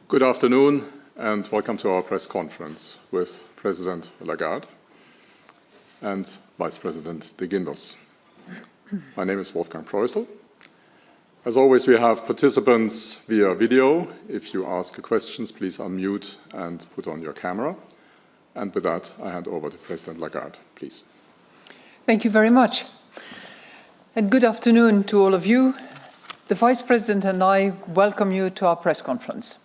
Good afternoon and welcome to our press conference with President Lagarde and Vice President de Guindos. My name is Wolfgang Preußel. As always, we have participants via video. If you ask questions, please unmute and put on your camera. And with that, I hand over to President Lagarde, please. Thank you very much. And good afternoon to all of you. The Vice President and I welcome you to our press conference.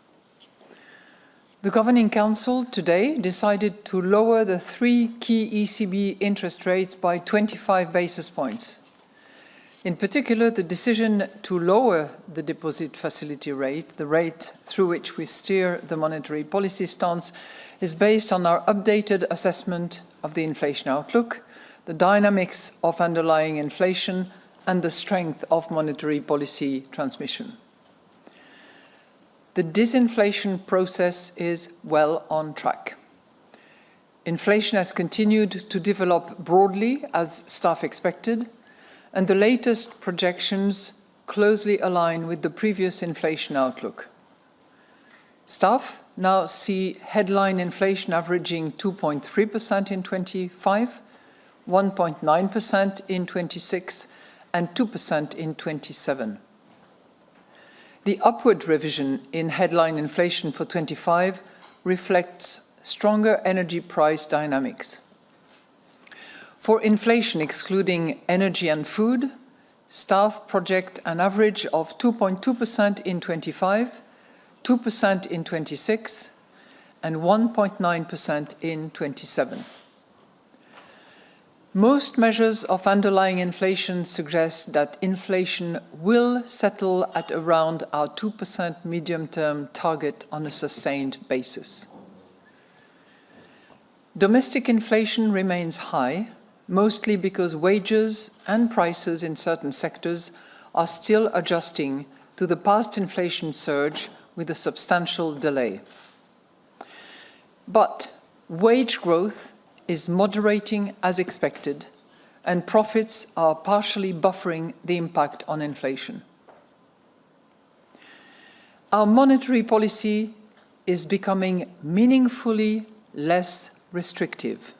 The Governing Council today decided to lower the three key ECB interest rates by 25 basis points. In particular, the decision to lower the deposit facility rate, the rate through which we steer the monetary policy stance, is based on our updated assessment of the inflation outlook, the dynamics of underlying inflation, and the strength of monetary policy transmission. The disinflation process is well on track. Inflation has continued to develop broadly as staff expected, and the latest projections closely align with the previous inflation outlook. Staff now see headline inflation averaging 2.3% in 25, 1.9% in 26, and 2% in 27. The upward revision in headline inflation for 25 reflects stronger energy price dynamics. For inflation excluding energy and food, staff project an average of 2.2% in 25, 2% in 26, and 1.9% in 27. Most measures of underlying inflation suggest that inflation will settle at around our 2% medium-term target on a sustained basis. Domestic inflation remains high, mostly because wages and prices in certain sectors are still adjusting to the past inflation surge with a substantial delay. But wage growth is moderating as expected, and profits are partially buffering the impact on inflation. Our monetary policy is becoming meaningfully less restrictive,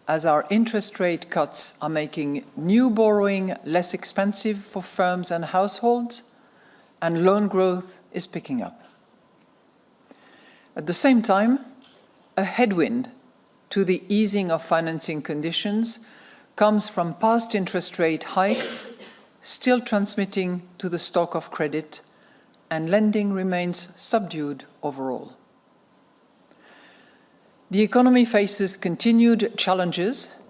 as our interest rate cuts are making new borrowing less expensive for firms and households, and loan growth is picking up. At the same time, a headwind to the easing of financing conditions comes from past interest rate hikes still transmitting to the stock of credit, and lending remains subdued overall. The economy faces continued challenges,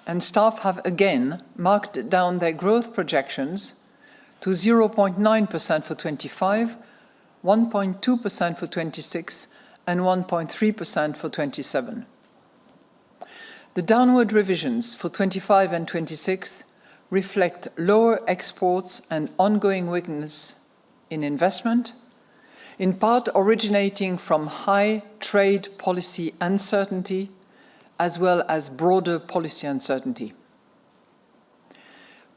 and staff have again marked down their growth projections to 0.9% for 25, 1.2% for 26, and 1.3% for 27. The downward revisions for 25 and 26 reflect lower exports and ongoing weakness in investment, in part originating from high trade policy uncertainty, as well as broader policy uncertainty.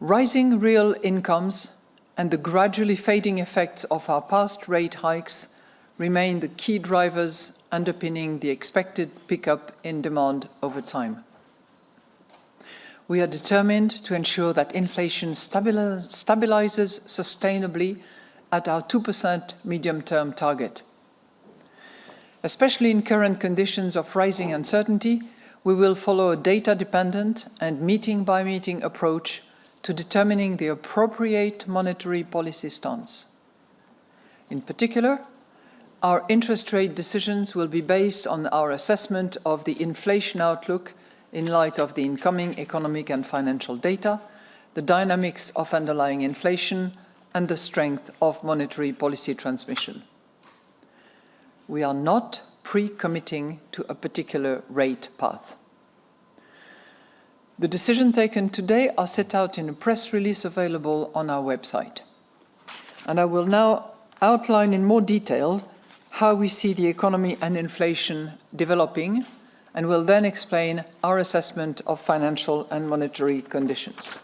Rising real incomes and the gradually fading effects of our past rate hikes remain the key drivers underpinning the expected pickup in demand over time. We are determined to ensure that inflation stabilizes sustainably at our 2% medium-term target. Especially in current conditions of rising uncertainty, we will follow a data-dependent and meeting-by-meeting approach to determining the appropriate monetary policy stance. In particular, our interest rate decisions will be based on our assessment of the inflation outlook in light of the incoming economic and financial data, the dynamics of underlying inflation, and the strength of monetary policy transmission. We are not pre-committing to a particular rate path. The decisions taken today are set out in a press release available on our website. And I will now outline in more detail how we see the economy and inflation developing, and will then explain our assessment of financial and monetary conditions.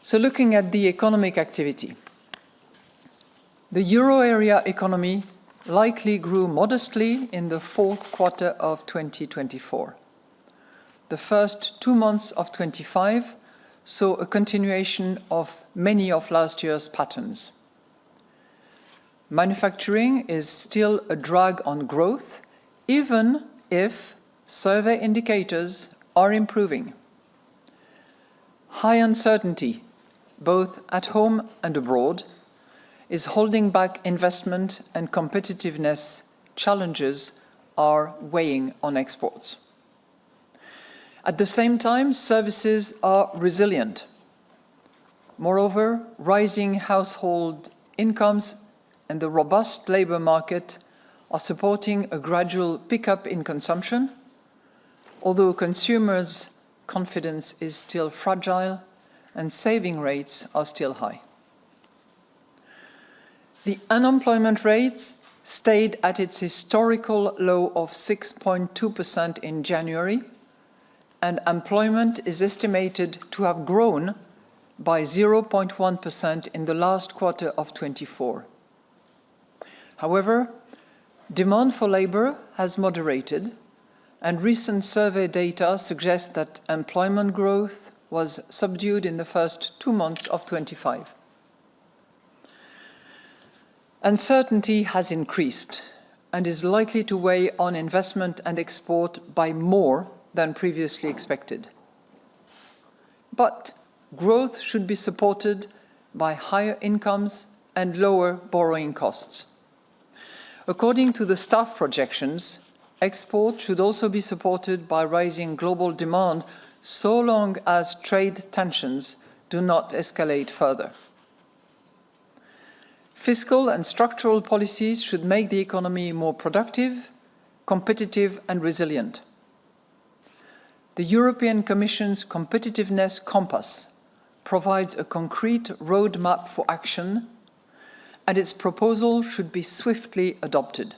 So looking at the economic activity, the euro area economy likely grew modestly in the fourth quarter of 2024. The first 2 months of 25 saw a continuation of many of last year's patterns. Manufacturing is still a drag on growth, even if survey indicators are improving. High uncertainty, both at home and abroad, is holding back investment, and competitiveness challenges are weighing on exports. At the same time, services are resilient. Moreover, rising household incomes and the robust labour market are supporting a gradual pickup in consumption, although consumers' confidence is still fragile and saving rates are still high. The unemployment rate stayed at its historical low of 6.2% in January, and employment is estimated to have grown by 0.1% in the last quarter of 24. However, demand for labour has moderated, and recent survey data suggest that employment growth was subdued in the first 2 months of 25. Uncertainty has increased and is likely to weigh on investment and export by more than previously expected. But growth should be supported by higher incomes and lower borrowing costs. According to the staff projections, export should also be supported by rising global demand so long as trade tensions do not escalate further. Fiscal and structural policies should make the economy more productive, competitive and resilient. The European Commission's Competitiveness Compass provides a concrete roadmap for action, and its proposal should be swiftly adopted.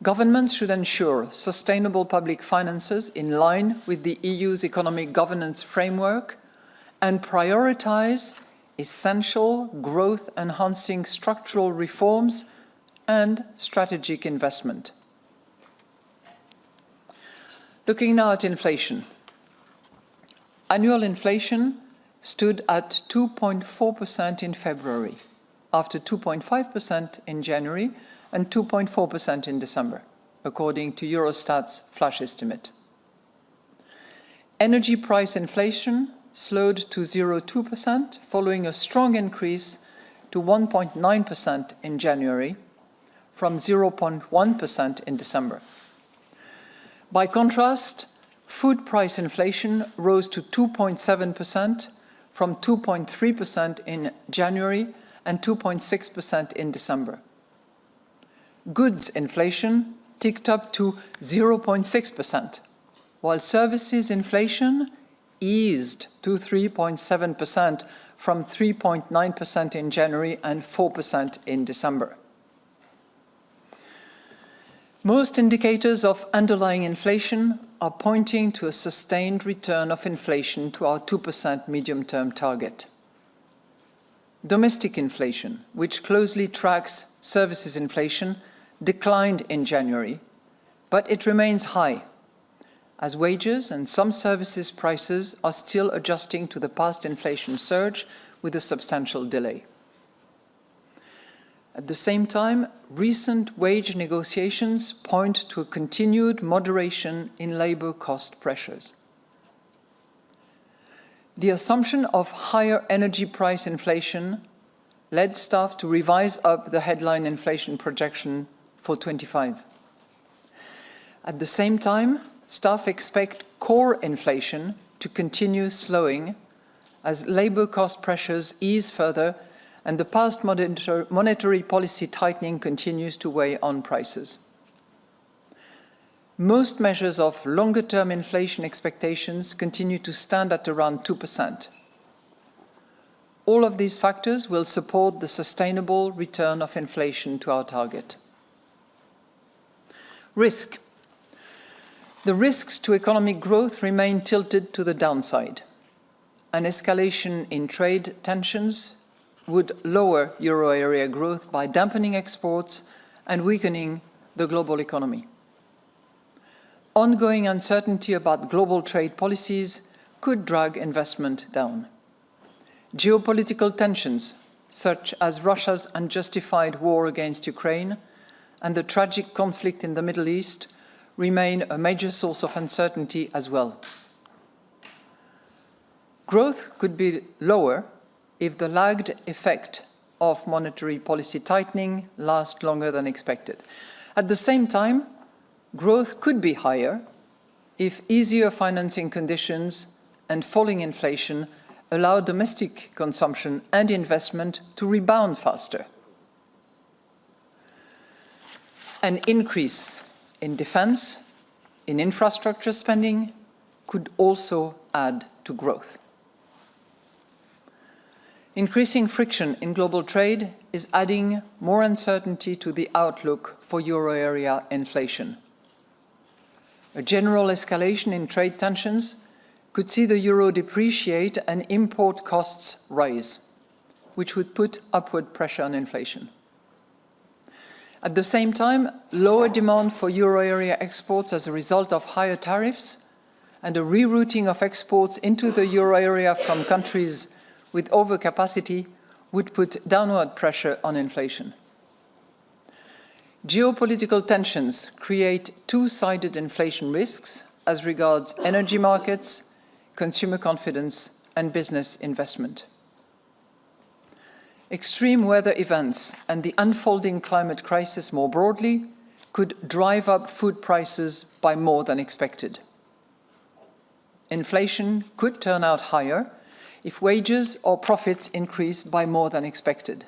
Governments should ensure sustainable public finances in line with the EU's economic governance framework and prioritize essential growth-enhancing structural reforms and strategic investment. Looking now at inflation. Annual inflation stood at 2.4% in February, after 2.5% in January and 2.4% in December, according to Eurostat's flash estimate. Energy price inflation slowed to 0.2%, following a strong increase to 1.9% in January, from 0.1% in December. By contrast, food price inflation rose to 2.7%, from 2.3% in January and 2.6% in December. Goods inflation ticked up to 0.6%, while services inflation eased to 3.7% from 3.9% in January and 4% in December. Most indicators of underlying inflation are pointing to a sustained return of inflation to our 2% medium-term target. Domestic inflation, which closely tracks services inflation, declined in January, but it remains high, as wages and some services prices are still adjusting to the past inflation surge with a substantial delay. At the same time, recent wage negotiations point to a continued moderation in labour cost pressures. The assumption of higher energy price inflation led staff to revise up the headline inflation projection for 25. At the same time, staff expect core inflation to continue slowing as labour cost pressures ease further and the past monetary policy tightening continues to weigh on prices. Most measures of longer-term inflation expectations continue to stand at around 2%. All of these factors will support the sustainable return of inflation to our target. Risk. The risks to economic growth remain tilted to the downside. an escalation in trade tensions would lower euro area growth by dampening exports and weakening the global economy. Ongoing uncertainty about global trade policies could drag investment down. Geopolitical tensions, such as Russia's unjustified war against Ukraine and the tragic conflict in the Middle East, remain a major source of uncertainty as well. Growth could be lower if the lagged effect of monetary policy tightening lasts longer than expected. At the same time, growth could be higher if easier financing conditions and falling inflation allow domestic consumption and investment to rebound faster. An increase in defense, in infrastructure spending, could also add to growth. Increasing friction in global trade is adding more uncertainty to the outlook for euro area inflation. A general escalation in trade tensions could see the euro depreciate and import costs rise, which would put upward pressure on inflation. At the same time, lower demand for euro area exports as a result of higher tariffs and a rerouting of exports into the euro area from countries with overcapacity would put downward pressure on inflation. Geopolitical tensions create two-sided inflation risks as regards energy markets, consumer confidence, and business investment. Extreme weather events and the unfolding climate crisis more broadly could drive up food prices by more than expected. Inflation could turn out higher if wages or profits increase by more than expected.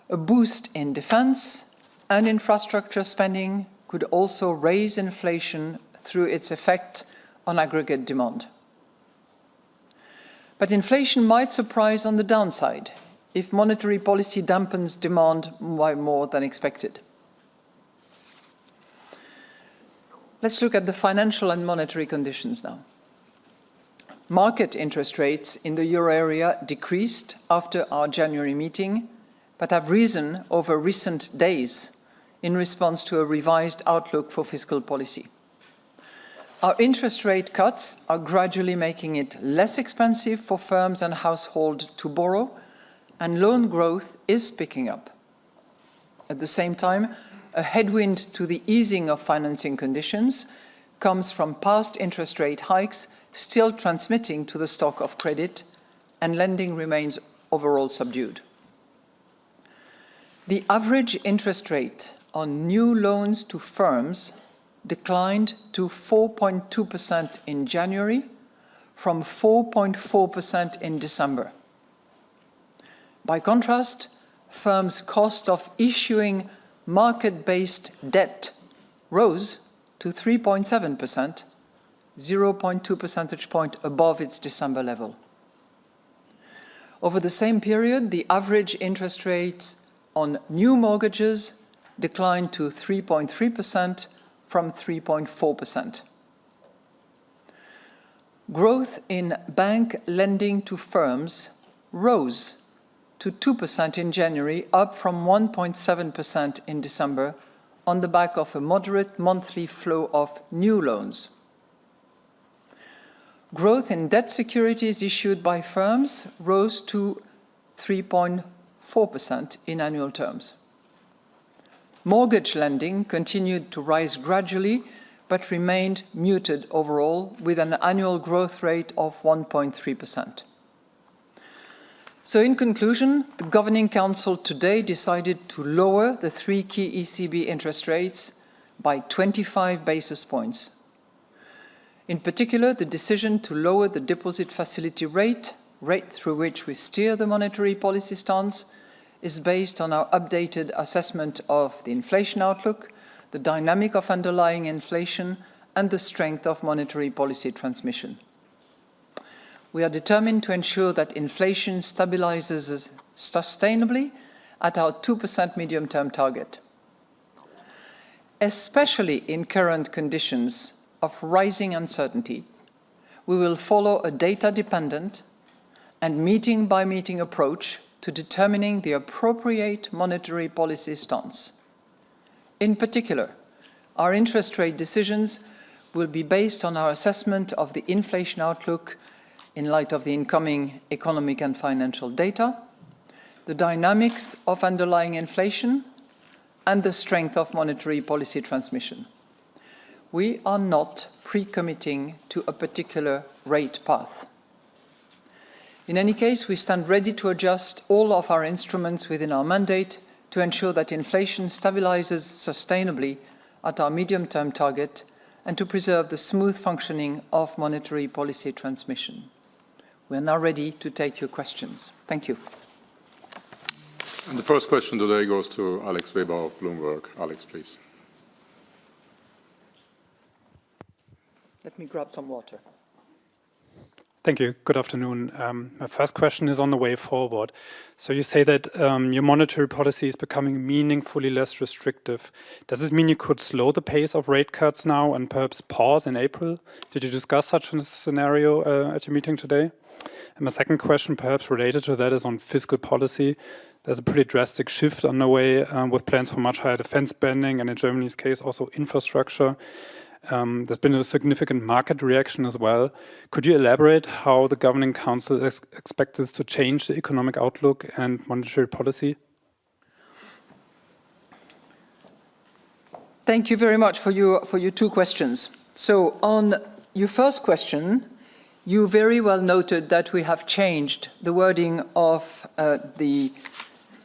A boost in defense and infrastructure spending could also raise inflation through its effect on aggregate demand. But inflation might surprise on the downside if monetary policy dampens demand by more than expected. Let's look at the financial and monetary conditions now. Market interest rates in the euro area decreased after our January meeting, but have risen over recent days in response to a revised outlook for fiscal policy. Our interest rate cuts are gradually making it less expensive for firms and households to borrow, and loan growth is picking up. At the same time, a headwind to the easing of financing conditions comes from past interest rate hikes still transmitting to the stock of credit, and lending remains overall subdued. The average interest rate on new loans to firms declined to 4.2% in January from 4.4% in December. By contrast, firms' cost of issuing market-based debt rose to 3.7%, 0.2 percentage point above its December level. Over the same period, the average interest rates on new mortgages declined to 3.3% from 3.4%. Growth in bank lending to firms rose to 2% in January, up from 1.7% in December, on the back of a moderate monthly flow of new loans. Growth in debt securities issued by firms rose to 3.4% in annual terms. Mortgage lending continued to rise gradually, but remained muted overall, with an annual growth rate of 1.3%. So in conclusion, the Governing Council today decided to lower the three key ECB interest rates by 25 basis points. In particular, the decision to lower the deposit facility rate through which we steer the monetary policy stance, is based on our updated assessment of the inflation outlook, the dynamic of underlying inflation, and the strength of monetary policy transmission. We are determined to ensure that inflation stabilizes sustainably at our 2% medium-term target. Especially in current conditions of rising uncertainty, we will follow a data-dependent and meeting-by-meeting approach to determining the appropriate monetary policy stance. In particular, our interest rate decisions will be based on our assessment of the inflation outlook in light of the incoming economic and financial data, the dynamics of underlying inflation, and the strength of monetary policy transmission. We are not pre-committing to a particular rate path. In any case, we stand ready to adjust all of our instruments within our mandate to ensure that inflation stabilizes sustainably at our medium-term target and to preserve the smooth functioning of monetary policy transmission. We are now ready to take your questions. Thank you. And the first question today goes to Alex Weber of Bloomberg. Alex, please. Let me grab some water. Thank you. Good afternoon. My first question is on the way forward. So you say that your monetary policy is becoming meaningfully less restrictive. Does this mean you could slow the pace of rate cuts now and perhaps pause in April? Did you discuss such a scenario at your meeting today? And my second question, perhaps related to that, is on fiscal policy. There's a pretty drastic shift underway with plans for much higher defense spending and in Germany's case also infrastructure. There's been a significant market reaction as well. Could you elaborate how the Governing Council expects this to change the economic outlook and monetary policy? Thank you very much for your two questions. So on your first question, you very well noted that we have changed the wording of the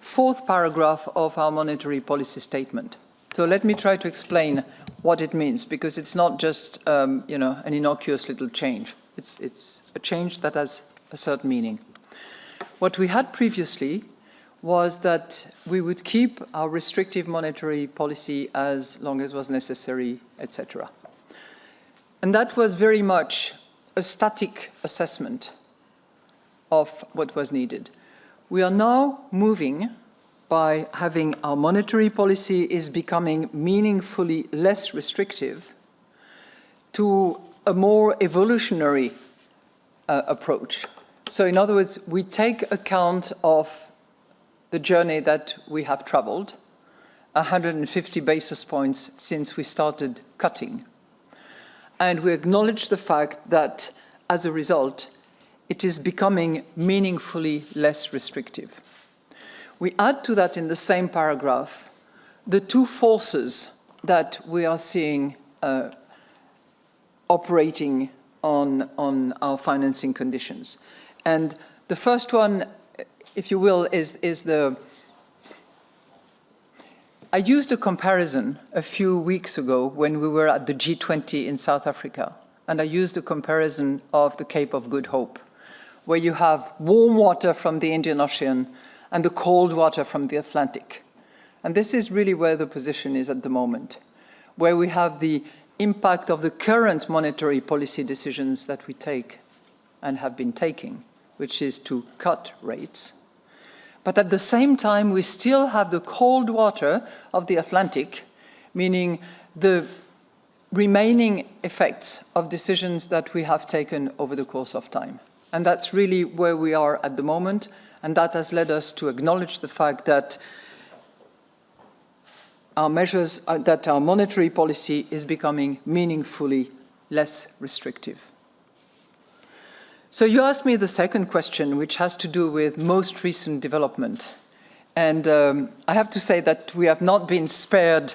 fourth paragraph of our monetary policy statement. So let me try to explain what it means, because it's not just an innocuous little change. It's a change that has a certain meaning. What we had previously was that we would keep our restrictive monetary policy as long as was necessary, etc. And that was very much a static assessment of what was needed. We are now moving by having our monetary policy is becoming meaningfully less restrictive to a more evolutionary approach. So in other words, we take account of the journey that we have traveled, 150 basis points since we started cutting. And we acknowledge the fact that, as a result, it is becoming meaningfully less restrictive. We add to that in the same paragraph the two forces that we are seeing operating on our financing conditions. And the first one, if you will, is the... I used a comparison a few weeks ago when we were at the G20 in South Africa, and I used a comparison of the Cape of Good Hope, where you have warm water from the Indian Ocean and the cold water from the Atlantic. And this is really where the position is at the moment, where we have the impact of the current monetary policy decisions that we take and have been taking, which is to cut rates. But at the same time, we still have the cold water of the Atlantic, meaning the remaining effects of decisions that we have taken over the course of time. And that's really where we are at the moment, and that has led us to acknowledge the fact that our measures, that our monetary policy is becoming meaningfully less restrictive. So you asked me the second question, which has to do with most recent development. And I have to say that we have not been spared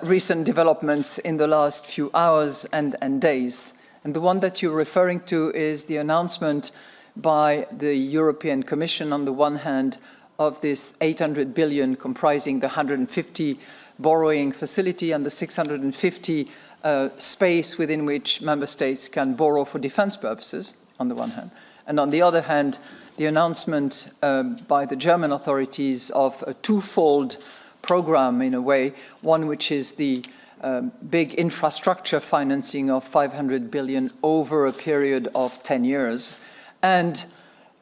recent developments in the last few hours and days. And the one that you're referring to is the announcement by the European Commission, on the one hand, of this 800 billion comprising the 150 borrowing facility and the 650 space within which member states can borrow for defense purposes, on the one hand. And on the other hand, the announcement by the German authorities of a twofold program, in a way, one which is the big infrastructure financing of 500 billion over a period of 10 years, and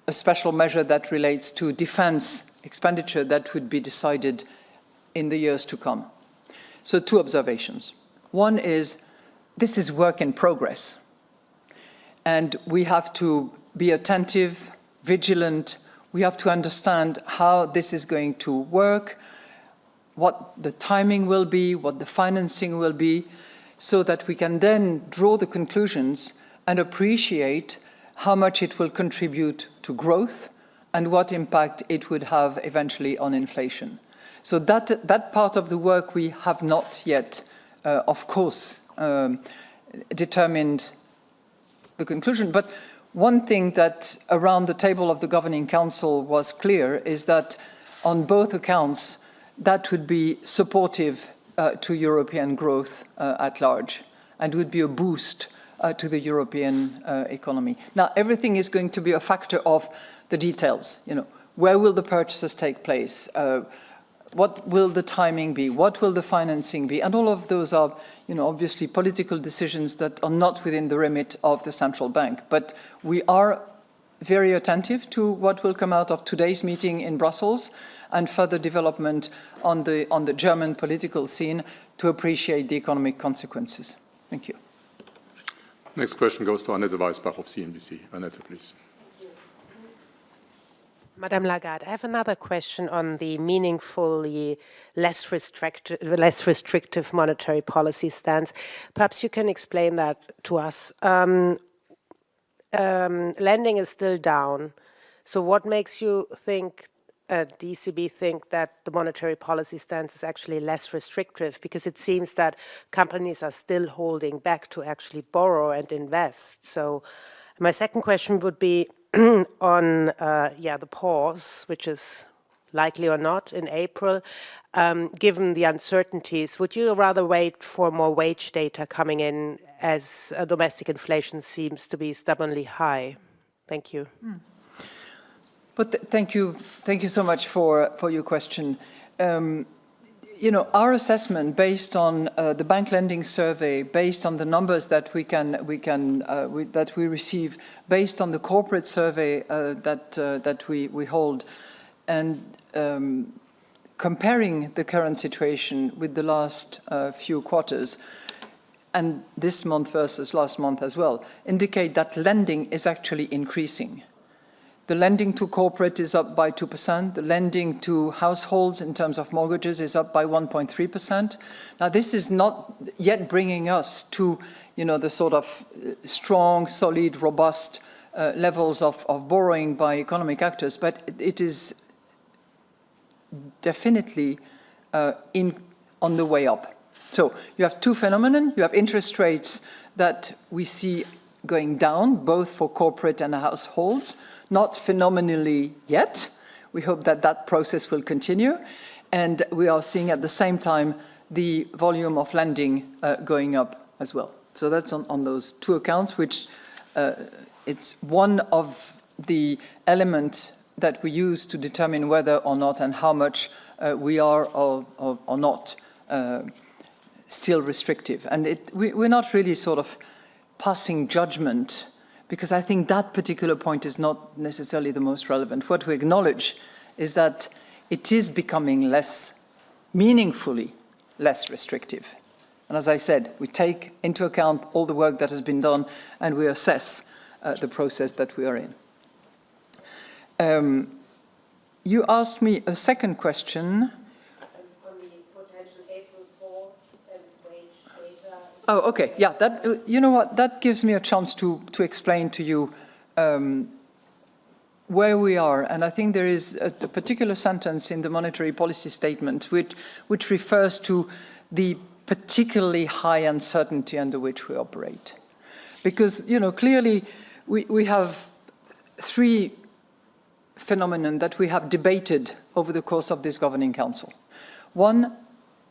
a special measure that relates to defense expenditure that would be decided in the years to come. So two observations. One is, this is work in progress. And we have to be attentive, vigilant. We have to understand how this is going to work, what the timing will be, what the financing will be, so that we can then draw the conclusions and appreciate how much it will contribute to growth and what impact it would have eventually on inflation. So that part of the work we have not yet, of course, determined the conclusion. But one thing that around the table of the Governing Council was clear is that on both accounts, that would be supportive to European growth at large and would be a boost to the European economy. Now, everything is going to be a factor of the details. You know, where will the purchases take place? What will the timing be? What will the financing be? And all of those are, you know, obviously political decisions that are not within the remit of the central bank. But we are very attentive to what will come out of today's meeting in Brussels and further development on the German political scene to appreciate the economic consequences. Thank you. Next question goes to Annette Weisbach of CNBC. Annette, please. Madame Lagarde, I have another question on the meaningfully less restrictive monetary policy stance. Perhaps you can explain that to us. Lending is still down. So what makes you think, the ECB think that the monetary policy stance is actually less restrictive? Because it seems that companies are still holding back to actually borrow and invest. So my second question would be, on the pause, which is likely or not in April, given the uncertainties, would you rather wait for more wage data coming in as domestic inflation seems to be stubbornly high? Thank you. But thank you so much for your question. You know, our assessment based on the bank lending survey, based on the numbers that we receive, based on the corporate survey that we hold, and comparing the current situation with the last few quarters, and this month versus last month as well, indicate that lending is actually increasing. The lending to corporate is up by 2%. The lending to households in terms of mortgages is up by 1.3%. Now, this is not yet bringing us to, you know, the sort of strong, solid, robust levels of borrowing by economic actors, but it is definitely on the way up. So you have two phenomena. You have interest rates that we see going down, both for corporate and households, not phenomenally yet. We hope that that process will continue. And we are seeing at the same time the volume of lending going up as well. So that's on those two accounts, which it's one of the elements that we use to determine whether or not and how much we are or not still restrictive. And we're not really sort of passing judgment, because I think that particular point is not necessarily the most relevant. What we acknowledge is that it is becoming meaningfully less restrictive. And as I said, we take into account all the work that has been done and we assess the process that we are in. You asked me a second question. On the potential April pause and wage data. Oh, okay. Yeah, that, you know what, that gives me a chance to explain to you where we are. And I think there is a particular sentence in the monetary policy statement which refers to the particularly high uncertainty under which we operate. Because, you know, clearly we have three phenomenon that we have debated over the course of this Governing Council. One,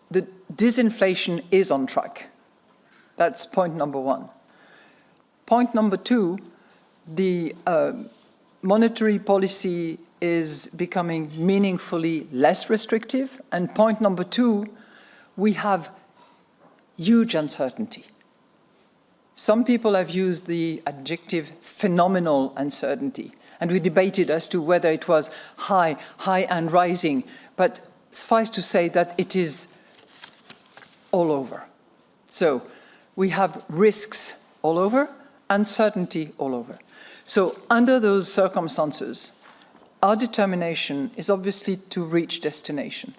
the disinflation is on track. That's point number one. Point number two, the monetary policy is becoming meaningfully less restrictive. And point number two, we have huge uncertainty. Some people have used the adjective phenomenal uncertainty. And we debated as to whether it was high and rising. But suffice to say that it is all over. So we have risks all over, uncertainty all over. So under those circumstances, our determination is obviously to reach destination.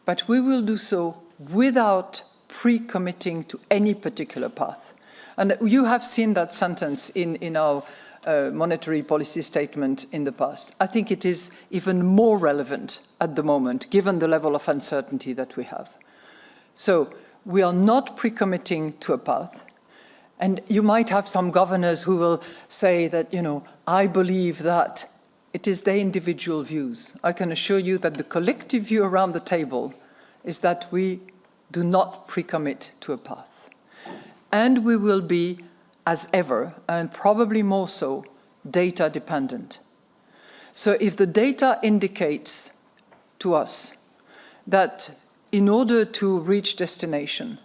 But we will do so without pre-committing to any particular path. And you have seen that sentence in our monetary policy statement in the past. I think it is even more relevant at the moment, given the level of uncertainty that we have. So we are not pre-committing to a path. And you might have some governors who will say that, you know, I believe that. It is their individual views. I can assure you that the collective view around the table is that we do not pre-commit to a path. And we will be, as ever, and probably more so, data dependent. So if the data indicates to us that in order to reach destination,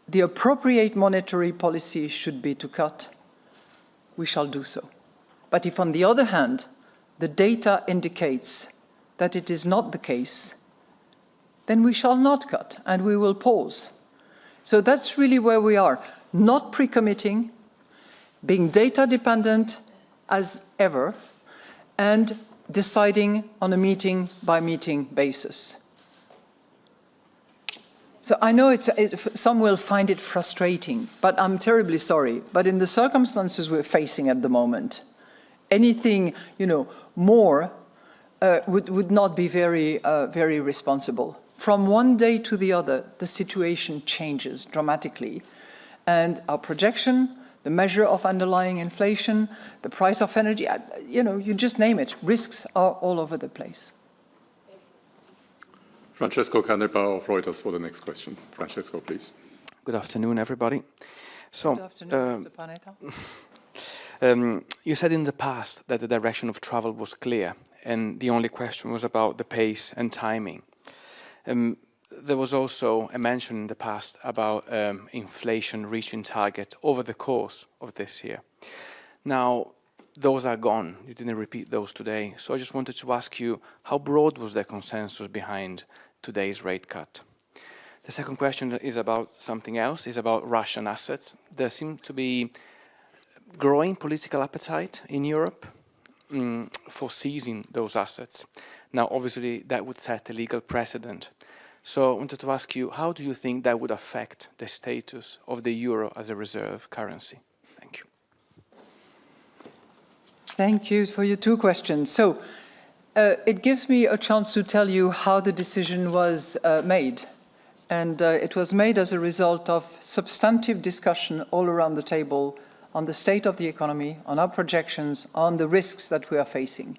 the appropriate monetary policy should be to cut, we shall do so. But if, on the other hand, the data indicates that it is not the case, then we shall not cut and we will pause. So that's really where we are, not pre-committing, being data dependent as ever, and deciding on a meeting-by-meeting basis. So I know some will find it frustrating, but I'm terribly sorry. But in the circumstances we're facing at the moment, anything, you know, more would not be very, very responsible. From one day to the other, the situation changes dramatically. And our projection, the measure of underlying inflation, the price of energy, you know, you just name it. Risks are all over the place. Francesco Canepa of Reuters for the next question. Francesco, please. Good afternoon, everybody. So, good afternoon, Mr. Panetta. You said in the past that the direction of travel was clear, and the only question was about the pace and timing. There was also a mention in the past about inflation reaching target over the course of this year. Now, those are gone. You didn't repeat those today. So I just wanted to ask you, how broad was the consensus behind today's rate cut? The second question is about something else, is about Russian assets. There seems to be growing political appetite in Europe for seizing those assets. Now, obviously, that would set a legal precedent. So I wanted to ask you, how do you think that would affect the status of the euro as a reserve currency? Thank you. Thank you for your two questions. So it gives me a chance to tell you how the decision was made. And it was made as a result of substantive discussion all around the table on the state of the economy, on our projections, on the risks that we are facing.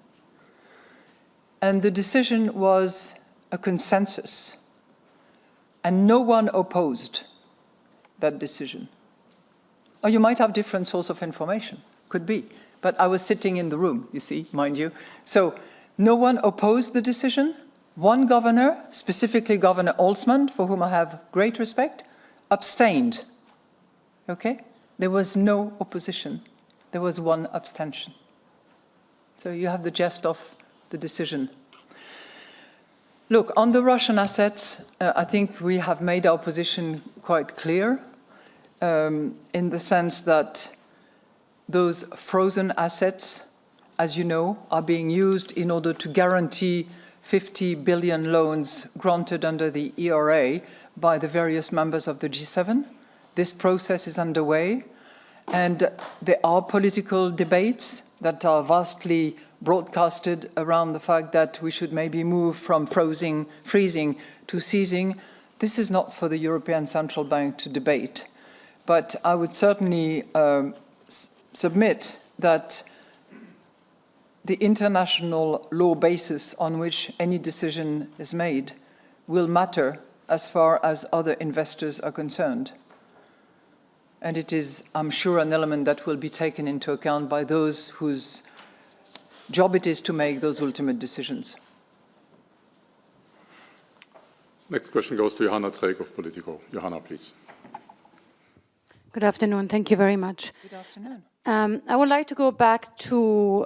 And the decision was a consensus. And no one opposed that decision. Or you might have different source of information, could be. But I was sitting in the room, you see, mind you. So no one opposed the decision. One governor, specifically Governor Olsman, for whom I have great respect, abstained. Okay? There was no opposition. There was one abstention. So you have the gist of the decision. Look, on the Russian assets, I think we have made our position quite clear in the sense that those frozen assets, as you know, are being used in order to guarantee 50 billion loans granted under the ERA by the various members of the G7. This process is underway, and there are political debates that are vastly broadcasted around the fact that we should maybe move from freezing to seizing. This is not for the European Central Bank to debate, but I would certainly submit that the international law basis on which any decision is made will matter as far as other investors are concerned. And it is, I'm sure, an element that will be taken into account by those whose job it is to make those ultimate decisions. Next question goes to Johanna Träg of Politico. Johanna, please. Good afternoon. Thank you very much. Good afternoon. I would like to go back to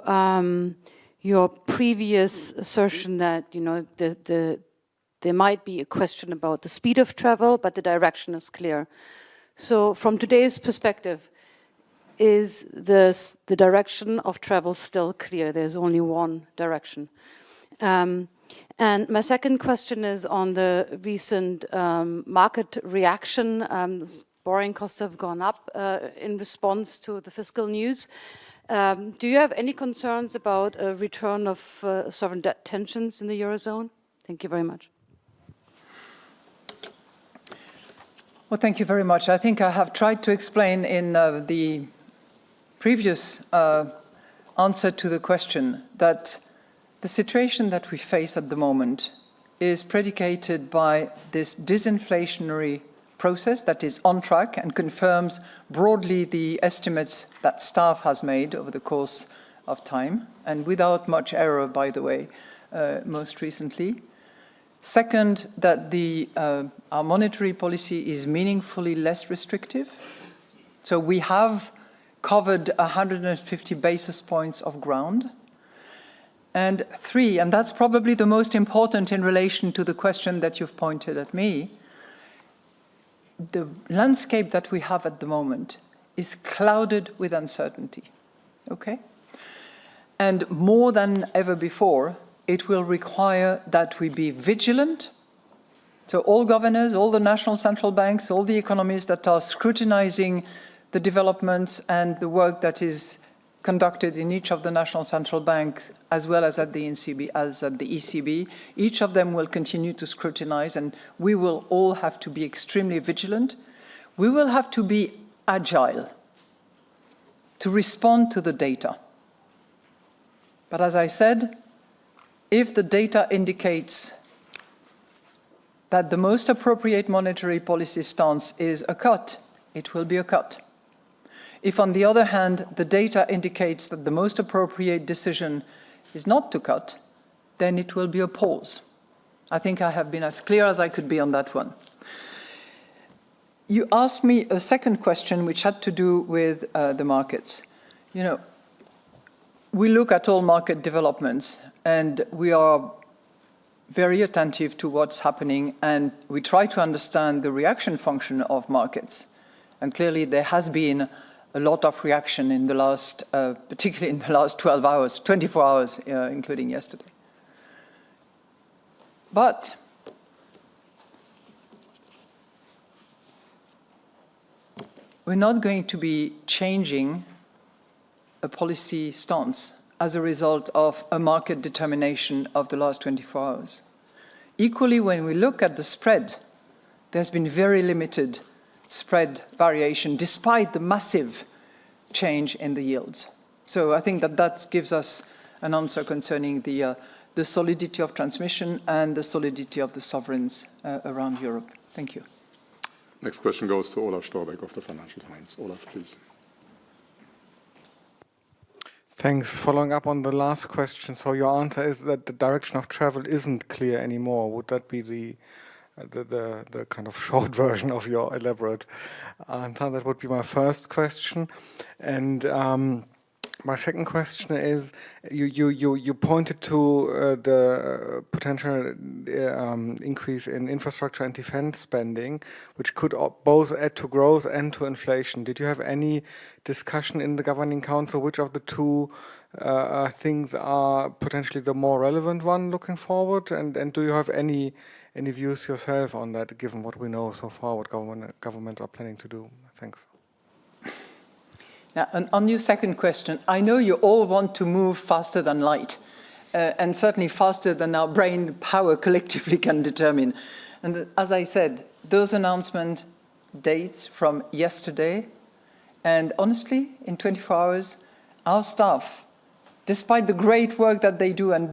your previous assertion that, you know, there might be a question about the speed of travel, but the direction is clear. So from today's perspective, is the direction of travel still clear? There's only one direction. And my second question is on the recent market reaction. Borrowing costs have gone up in response to the fiscal news. Do you have any concerns about a return of sovereign debt tensions in the Eurozone? Thank you very much. Well, thank you very much. I think I have tried to explain in the previous answer to the question that the situation that we face at the moment is predicated by this disinflationary process that is on track and confirms broadly the estimates that staff has made over the course of time, and without much error, by the way, most recently. Second, that our monetary policy is meaningfully less restrictive. So we have covered 150 basis points of ground. And three, and that's probably the most important in relation to the question that you've pointed at me, the landscape that we have at the moment is clouded with uncertainty, okay? And more than ever before, it will require that we be vigilant. So all governors, all the national central banks, all the economies that are scrutinizing the developments and the work that is conducted in each of the national central banks, as well as at the ECB, each of them will continue to scrutinize, and we will all have to be extremely vigilant. We will have to be agile to respond to the data. But as I said, if the data indicates that the most appropriate monetary policy stance is a cut, it will be a cut. If, on the other hand, the data indicates that the most appropriate decision is not to cut, then it will be a pause. I think I have been as clear as I could be on that one. You asked me a second question which had to do with the markets. You know, we look at all market developments and we are very attentive to what's happening, and we try to understand the reaction function of markets. And clearly there has been a lot of reaction in the last, particularly in the last 12 hours, 24 hours, including yesterday. But we're not going to be changing a policy stance as a result of a market determination of the last 24 hours. Equally, when we look at the spread, there's been very limited spread variation despite the massive change in the yields. So I think that that gives us an answer concerning the solidity of transmission and the solidity of the sovereigns around Europe. Thank you. Next question goes to Olaf Storbeck of the Financial Times. Olaf, please. Thanks. Following up on the last question, so your answer is that the direction of travel isn't clear anymore. Would that be the kind of short version of your elaborate answer? That would be my first question. And my second question is, you pointed to the potential increase in infrastructure and defense spending, which could both add to growth and to inflation. Did you have any discussion in the Governing Council which of the two things are potentially the more relevant one looking forward? And do you have any views yourself on that, given what we know so far, what governments are planning to do? Thanks. Now, on your second question, I know you all want to move faster than light, and certainly faster than our brain power collectively can determine. And as I said, those announcement dates from yesterday, and honestly, in 24 hours, our staff, despite the great work that they do and